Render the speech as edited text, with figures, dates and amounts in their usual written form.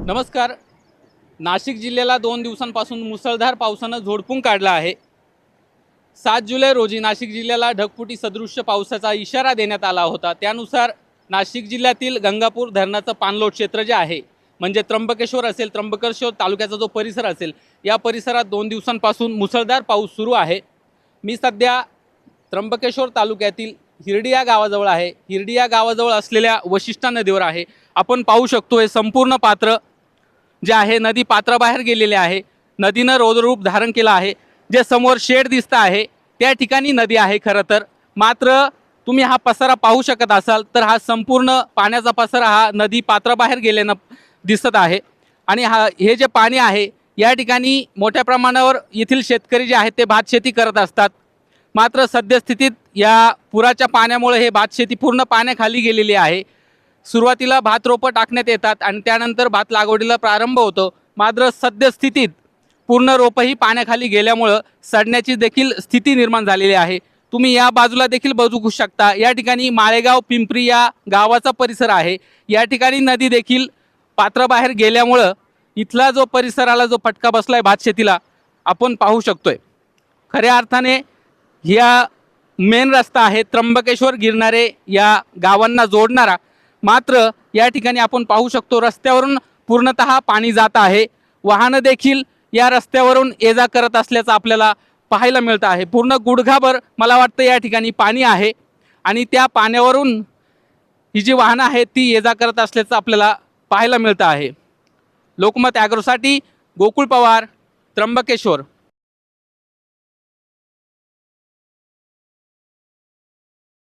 नमस्कार. नाशिक जिल्ह्याला 2 दिवसांपासून मुसळधार पावसानं झोडपून काढलं आहे. 7 जुलै रोजी नाशिक जिल्ह्याला ढगफुटी सदृश्य पावसाचा इशारा देण्यात आला होता. त्यानुसार नाशिक जिल्ह्यातील गंगापूर धरणाचं पाणलोट क्षेत्र जे आहे, म्हणजे त्र्यंबकेश्वर असेल, त्र्यंबकेश्वर तालुक्याचा जो परिसर असेल, या परिसरात 2 दिवसांपासून मुसळधार पाऊस सुरू आहे. मी सध्या त्र्यंबकेश्वर तालुक्यातील हिरडी या गावाजवळ आहे. हिरडी या गावाजवळ असलेल्या वशिष्ठा नदीवर आहे. आपण पाहू शकतो हे संपूर्ण पात्र जे आहे नदी पात्राबाहेर गेलेले आहे. नदीनं रौद्ररूप धारण केलं आहे. जे समोर शेड दिसतं आहे त्या ठिकाणी नदी आहे खरं तर. मात्र तुम्ही हा पसारा पाहू शकत असाल तर हा संपूर्ण पाण्याचा पसारा हा नदी पात्राबाहेर गेल्यानं दिसत आहे. आणि हे जे पाणी आहे या ठिकाणी मोठ्या प्रमाणावर येथील शेतकरी जे आहेत ते भात शेती करत असतात. मात्र सद्यस्थितीत या पुराच्या पाण्यामुळे हे भात शेती पूर्ण पाण्याखाली गेलेली आहे. सुरुवातीला भात रोपं टाकण्यात येतात आणि त्यानंतर भात लागवडीला प्रारंभ होतो. मात्र सद्यस्थितीत पूर्ण रोपंही पाण्याखाली गेल्यामुळं सडण्याची देखील स्थिती निर्माण झालेली आहे. तुम्ही या बाजूला देखील बघू शकता. या ठिकाणी माळेगाव पिंपरी या गावाचा परिसर आहे. या ठिकाणी नदी देखील पात्राबाहेर गेल्यामुळं इथला जो परिसराला जो फटका बसलाय भात शेतीला आपण पाहू शकतोय. खऱ्या अर्थाने ह्या मेन रस्ता आहे त्र्यंबकेश्वर गिरणारे या गावांना जोडणारा. मात्र या ठिकाणी आपण पाहू शकतो रस्त्यावरून पूर्णतः पाणी जात आहे. वाहनं देखील या रस्त्यावरून ये जा करत असल्याचं आपल्याला पाहायला मिळतं आहे. पूर्ण गुडघाभर मला वाटतं या ठिकाणी पाणी आहे आणि त्या पाण्यावरून ही जी वाहनं आहेत ती ये जा करत असल्याचं आपल्याला पाहायला मिळतं आहे. लोकमत ॲग्रोसाठी गोकुळ पवार, त्र्यंबकेश्वर.